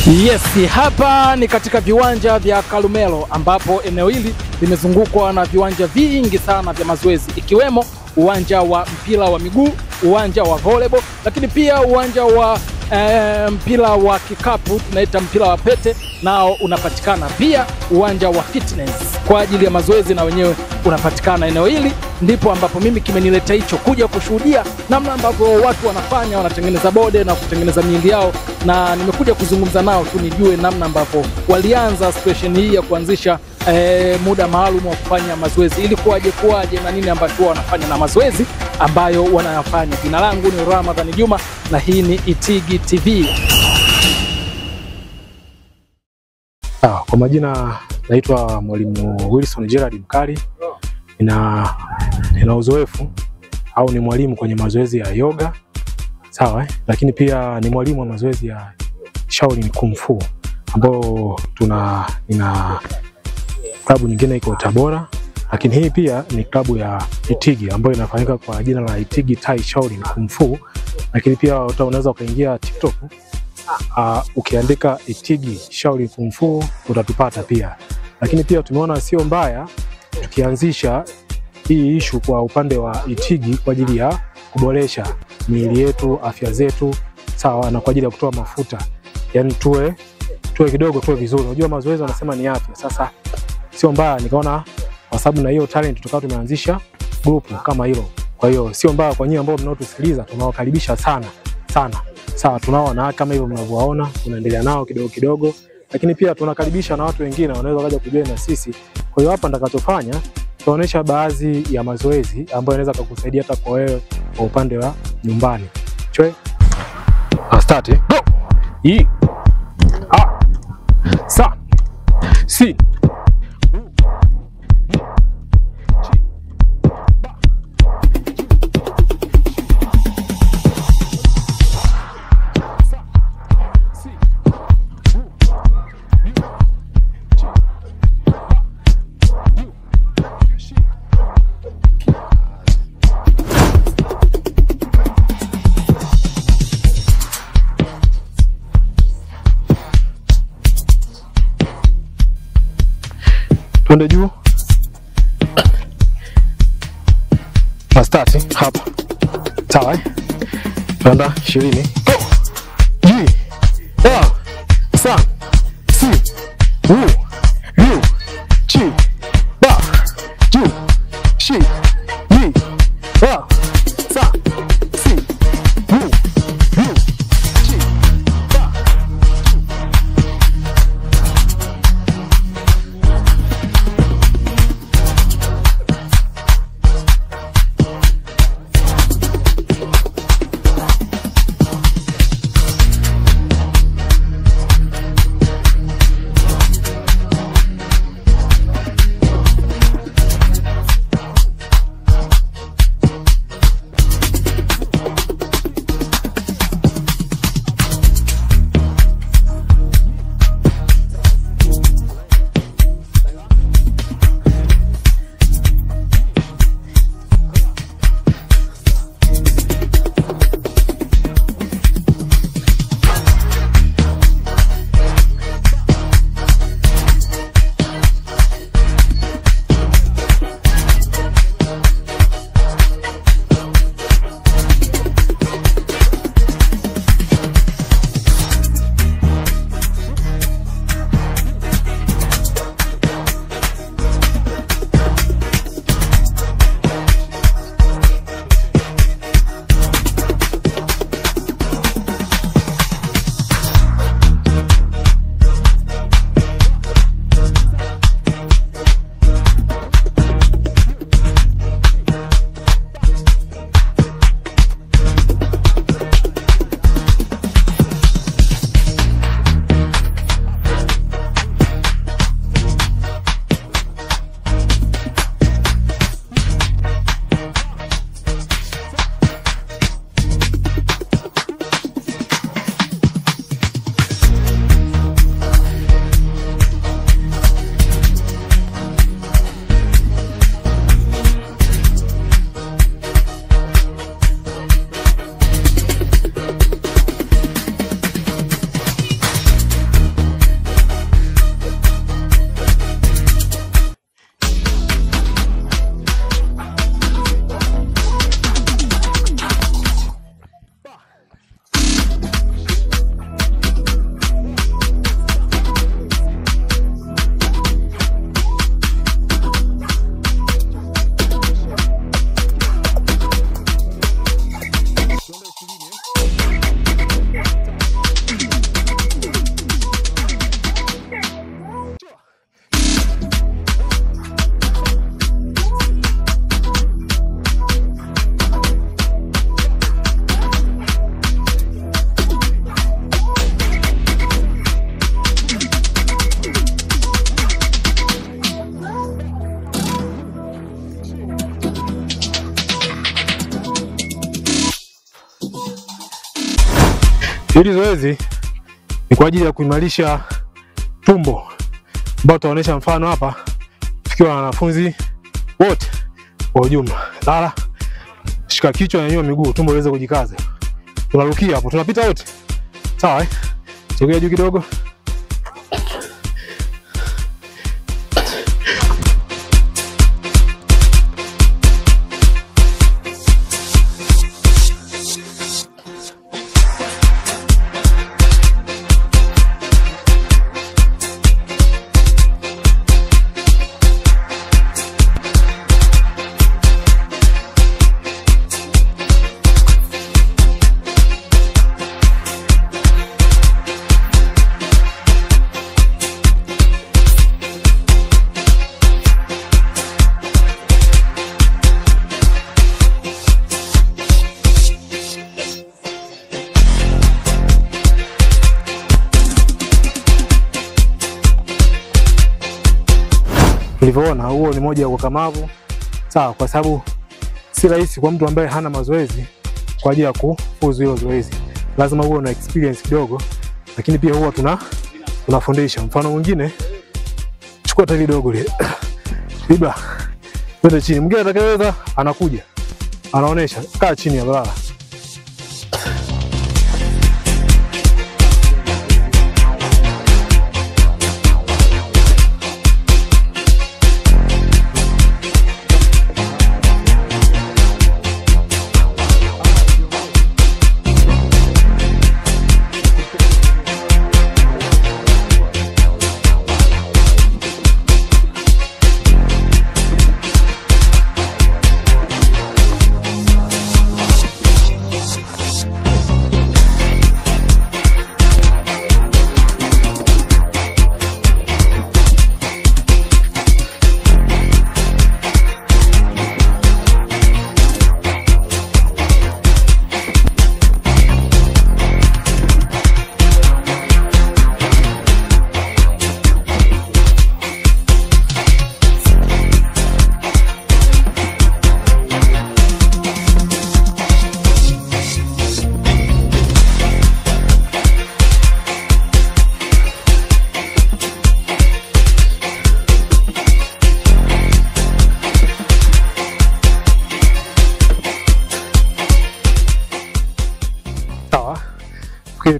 Yes, hapa ni katika viwanja vya Kalumelo ambapo eneo hili limezungukwa na viwanja vingi sana vya mazoezi ikiwemo uwanja wa mpira wa miguu, uwanja wa volleyball, lakini pia uwanja wa mpira wa kikapu tunaita mpira wa pete nao unapatikana, pia uwanja wa fitness kwa ajili ya mazoezi na wenyewe unapatikana. Eneo hili ndipo ambapo mimi kimenileta hicho kuja kushuhudia namna ambavyo watu wanatengeneza bode na kutengeneza miili yao, na nimekuja kuzungumza nao tu nijue namna ambavyo walianza situation hii ya kuanzisha muda maalum wa kufanya mazoezi ili kuaje na nini ambacho wanafanya na mazoezi ambayo wanayafanya. Jina langu ni Ramadhani Juma na hii ni Itigi TV. Kwa majina naitwa Mwalimu Wilson Gerald Mkali. Nina uzoefu au ni mwalimu kwenye mazoezi ya yoga. Sawa, lakini pia ni mwalimu wa mazoezi ya Shaolin Kung Fu ambao ina klabu nyingine iko Tabora, lakini hii pia ni klabu ya Itigi ambayo inafanyika kwa jina la Itigi Tai Shaolin Kung Fu. Lakini pia unaweza ukaingia TikTok ukiandika Itigi Shaolin Kung Fu utatupata pia. Lakini pia tumeona sio mbaya tukianzisha hii issue kwa upande wa Itigi kwa ajili ya kuboresha miili yetu, afya zetu, sawa, na kwa ajili ya kutoa mafuta. Yaani tuwe vizuri. Unajua mazoezi wanasema ni afya. Sasa sio mbaya, nikaona kwa sababu na hiyo talent tukao tumeanzisha group kama hilo. Kwa hiyo sio mbaya kwa nyinyi ambao mnaotusikiliza, tunawakaribisha sana. Sawa, tunaona kama hivyo mnavyoona, tunaendelea nao kidogo. Lakini pia tunakaribisha na watu wengine wanaweza kaja kujoin na sisi. Kwa hiyo hapa nitakachofanya tunaonesha baadhi ya mazoezi ambayo yanaweza kukusaidia hata kwa wewe kwa upande wa nyumbani. Start. Go. Hii. Sa. Si. Twende juu. Start hapa. Sawa, Tuanda 20. Go. Ji. Sa. Si. Wu. Yu. Chi. Ba. Ju. Shi. Yi. Wa. Sa. Si. Wu. Yu. Chi. Ba. Hili zoezi ni kwa ajili ya kuimarisha tumbo, ambao tutaonesha mfano hapa tukiwa na wanafunzi wote kwa ujumla. Lala, shika kichwa, nyanyua miguu, tumbo liweze kujikaza. Tunarukia hapo, tunapita wote. Sawa Sogea juu kidogo. Tulivyoona huo ni moja ya ukakamavu. Sawa, kwa sababu si rahisi kwa mtu ambaye hana mazoezi kwa ajili ya kufuzu hilo zoezi. Lazima uwe na experience kidogo, lakini pia huwa tunafundisha. Mfano mwingine, chukua tawi dogo lile. Bibla. Twende chini. Mwingine atakayeweza anakuja. Anaonesha, kaa chini ya balala.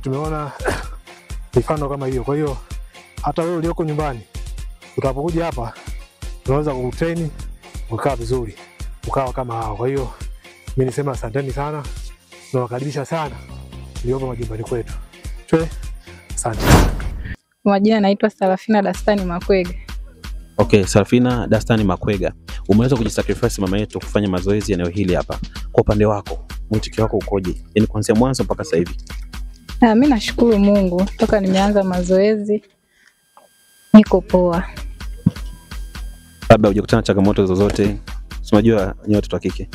Tumeona mifano kama hiyo. Kwa hiyo hata wewe ulioko nyumbani utapokuja hapa unaweza kutrain ukaa vizuri, ukawa kama hao. Kwa hiyo mimi nisema asanteni sana, tunawakaribisha sana mliopo majumbani kwetu. Asante. Majina naitwa Sarafina Dastani Makwega. Okay, Sarafina Dastani Makwega. Umeweza kujisacrifice mama yetu kufanya mazoezi eneo hili hapa. Kwa upande wako, mwitikio wako ukoje? Yaani kuanzia mwanzo mpaka sasa hivi. Mimi nashukuru Mungu, toka nimeanza mazoezi niko poa. Labda hujakutana changamoto zozote? Unajua nyote watoto wa kike.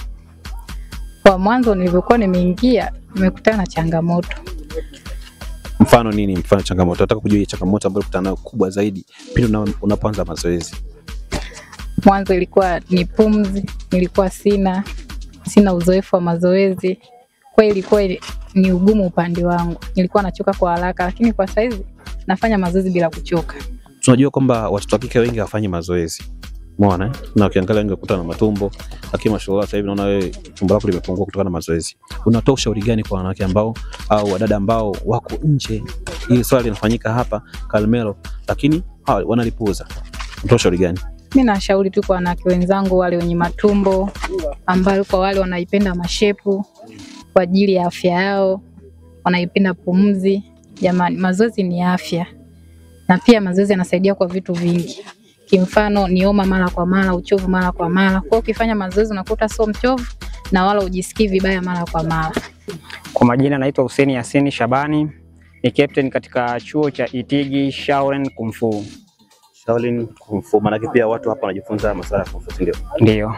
Kwa mwanzo nilivyokuwa nimeingia, nimekutana na changamoto. Mfano nini? Mfano changamoto. Nataka kujua changamoto ambayo ulikutana nayo kubwa zaidi pindi unapoanza mazoezi. Mwanzo ilikuwa ni pumzi, nilikuwa sina uzoefu wa mazoezi. Kwa hiyo ilikuwa ni ugumu upande wangu. Nilikuwa nachoka kwa haraka, lakini kwa saizi nafanya mazoezi bila kuchoka. Tunajua kwamba watoto wa kike wengi hawafanyi mazoezi. Umeona? Na ukiangalia wengi wakutana na matumbo, lakini mashallah sasa hivi naona wewe tumbo lako limepungua kutokana na mazoezi. Unatoa ushauri gani kwa wanawake ambao au wadada ambao wako nje? Hili swali linafanyika hapa Karmelo, lakini wanalipuuza. Unatoa ushauri gani? Mimi nashauri tu kwa wanawake wenzangu wale wenye matumbo, ambao kwa wale wanaipenda mashepu kwa ajili ya afya yao, wanaipenda pumzi. Jamani, mazoezi ni afya. Na pia mazoezi yanasaidia kwa vitu vingi. Kimfano ni homa mara kwa mara, uchovu mara kwa mara. Kwa hiyo ukifanya mazoezi unakuta sio mchovu na wala ujisikii vibaya mara kwa mara. Kwa majina naitwa Hussein Yasin Shabani, ni captain katika chuo cha Itigi Shaolin Kung Fu. Shaolin Kung Fu, maana pia watu hapa wanajifunza masuala ya Kung Fu, ndio? Ndio.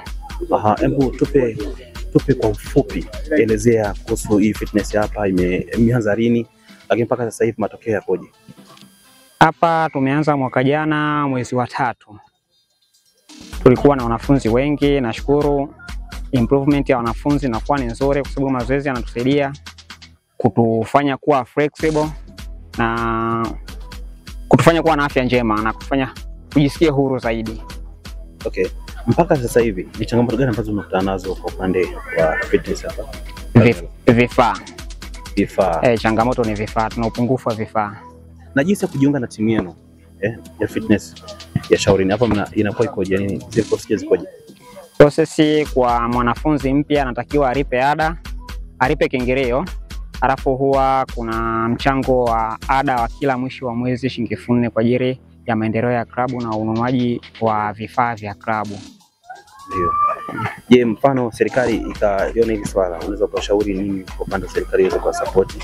Aha, hebu tupe kwa ufupi, elezea kuhusu hii fitness hapa imeanza lini, lakini mpaka sasa hivi matokeo yapoje? Hapa tumeanza mwaka jana mwezi wa 3. Tulikuwa na wanafunzi wengi, nashukuru improvement ya wanafunzi inakuwa ni nzuri kwa sababu mazoezi yanatusaidia kutufanya kuwa flexible na kutufanya kuwa na afya njema na kutufanya kujisikia huru zaidi. Okay. Mpaka sasa hivi ni changamoto gani ambazo unakutana nazo kwa upande wa fitness hapa? Vifaa. Changamoto ni vifaa, tuna upungufu wa vifaa. Na jinsi ya kujiunga na timu yenu ya fitness ya Shauri hapa inakuwa ikoje? Nini zile procedures zikoje? Process kwa mwanafunzi mpya anatakiwa alipe kiingilio, alafu huwa kuna mchango wa ada wa kila mwisho wa mwezi shilingi 4,000 kwa ajili ya maendeleo ya klabu na ununuaji wa vifaa vya klabu. Ndio. Je, mfano serikali ikaliona hili swala, unaweza kushauri nini kwa upande wa serikali ili kwa support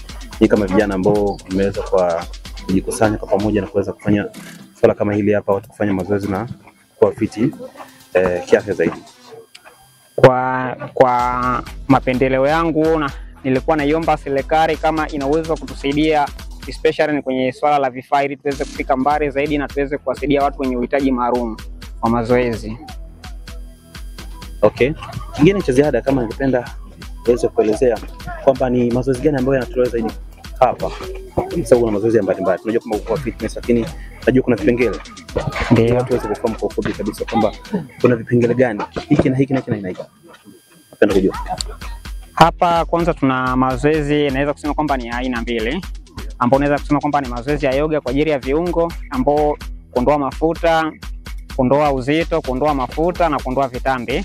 ni kama vijana ambao mmeweza kujikusanya kwa pamoja na kuweza kufanya swala kama hili hapa, watu kufanya mazoezi na kuwa fiti kiafya zaidi? Kwa mapendeleo yangu nilikuwa naiomba serikali kama ina uwezo kutusaidia especially kwenye swala la vifaa ili tuweze kufika mbali zaidi na tuweze kuwasaidia watu wenye uhitaji maalum wa mazoezi. Okay. Kingine cha ziada kama ningependa uweze kuelezea kwamba ni mazoezi gani ambayo yanatolewa zaidi hapa? Kwa sababu kuna mazoezi mbalimbali. Tunajua kwamba kwa fitness, lakini najua kuna vipengele. Ndio tuweze kufahamu kwa ufupi kabisa kwamba kuna vipengele gani hiki na hiki na hiki. Napenda kujua. Hapa kwanza tuna mazoezi naweza kusema kwamba ni aina mbili, ambao naweza kusema kwamba ni mazoezi ya yoga kwa ajili ya viungo, ambao kuondoa mafuta, kuondoa uzito, kuondoa mafuta na kuondoa vitambi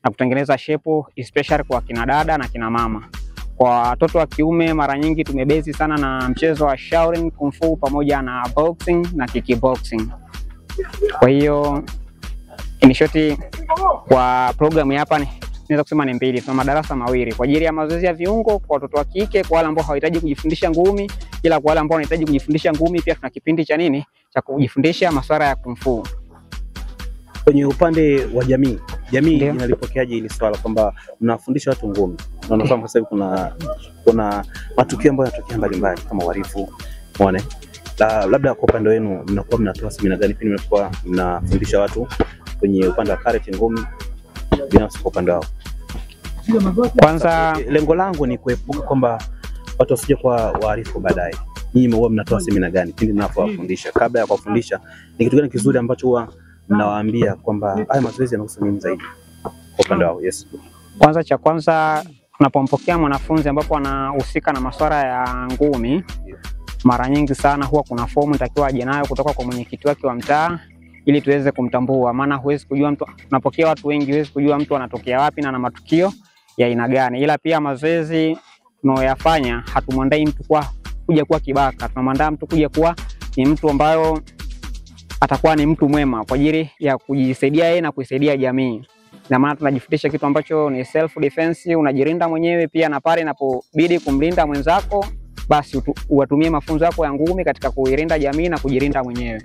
na kutengeneza shepu especially kwa kina dada na kina mama. Kwa watoto wa kiume mara nyingi tumebezi sana na mchezo wa Shaolin Kung Fu pamoja na boxing na kickboxing. Kwa hiyo in short kwa programu hapa naweza kusema ni mbili, tuna madarasa mawili kwa ajili ya mazoezi ya viungo kwa watoto wa kike, kwa wale ambao hawahitaji kujifundisha ngumi, ila kwa wale ambao wanahitaji kujifundisha ngumi pia tuna kipindi cha cha kujifundisha masuala ya Kung Fu. Kwenye upande wa jamii inalipokeaje hili swala kwamba mnafundisha watu ngumi? Na unafahamu kwa sababu kuna matukio ambayo yanatokea mbalimbali kama uhalifu, umeona? Labda kwa upande wenu mnakuwa mnatoa semina gani pindi mnapokuwa mnafundisha watu kwenye upande wa karate, ngumi binafsi kwa upande wao? Kwanza lengo langu ni kuepuka kwamba watu wasije kwa wahalifu baadaye. Nyinyi huwa mnatoa semina gani pindi mnapowafundisha? Kabla ya kuwafundisha ni kitu gani kizuri ambacho huwa mnawaambia kwamba haya mazoezi yanahusu nini zaidi kwa upande wao? Yes. Kwanza cha kwanza tunapompokea mwanafunzi ambapo anahusika na masuala ya ngumi, mara nyingi sana huwa kuna fomu itakiwa aje nayo kutoka kwa mwenyekiti wake wa mtaa ili tuweze kumtambua, maana huwezi kujua mtu, tunapokea watu wengi, huwezi kujua mtu anatokea wapi na matukio ya aina gani. Ila pia mazoezi tunayoyafanya hatumwandai mtu kuja kuwa kibaka, tunamwandaa mtu kuja kuwa ni mtu ambayo atakuwa ni mtu mwema kwa ajili ya kujisaidia yeye na kuisaidia jamii. Na maana tunajifundisha kitu ambacho ni self defense, unajilinda mwenyewe pia, na pale inapobidi kumlinda mwenzako basi uwatumie mafunzo yako ya ngumi katika kuilinda jamii na kujilinda mwenyewe.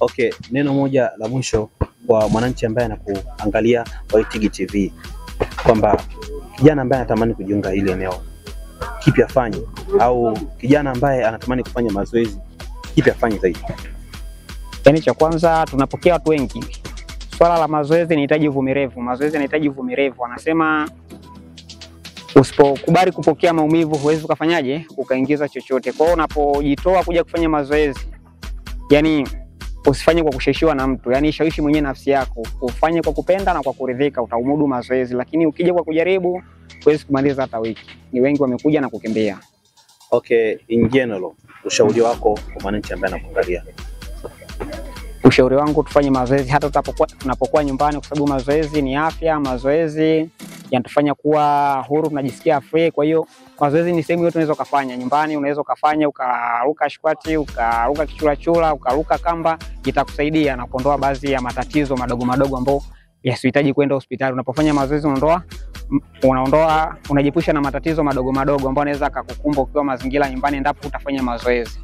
Okay, neno moja la mwisho kwa mwananchi ambaye anakuangalia kwa Itigi TV kwamba kijana ambaye anatamani kujiunga hili eneo kipi afanye, au kijana ambaye anatamani kufanya mazoezi kipi afanye zaidi? Yaani cha kwanza tunapokea watu wengi. Swala la mazoezi inahitaji uvumilivu. Mazoezi yanahitaji uvumilivu. Anasema usipokubali kupokea maumivu huwezi ukafanyaje ukaingiza chochote. Kwa hiyo unapojitoa kuja kufanya mazoezi, yani usifanye kwa kushawishiwa na mtu. Yani shawishi mwenyewe nafsi yako. Ufanye kwa kupenda na kwa kuridhika, utaumudu mazoezi. Lakini ukija kwa kujaribu huwezi kumaliza hata wiki. Ni wengi wamekuja na kukimbia. Okay, in general ushauri wako kwa mwananchi ambaye anakuangalia? Ushauri wangu tufanye mazoezi hata tunapokuwa nyumbani, kwa sababu mazoezi ni afya, mazoezi yanatufanya kuwa huru, tunajisikia free. Kwa hiyo mazoezi ni sehemu yote unaweza kufanya nyumbani, unaweza kufanya ukaruka squat, ukaruka kichura, ukaruka kamba, itakusaidia na kuondoa baadhi ya matatizo madogo madogo ambayo yasihitaji kwenda hospitali. Unapofanya mazoezi unajipusha na matatizo madogo madogo ambayo yanaweza kukukumba ukiwa mazingira nyumbani endapo utafanya mazoezi.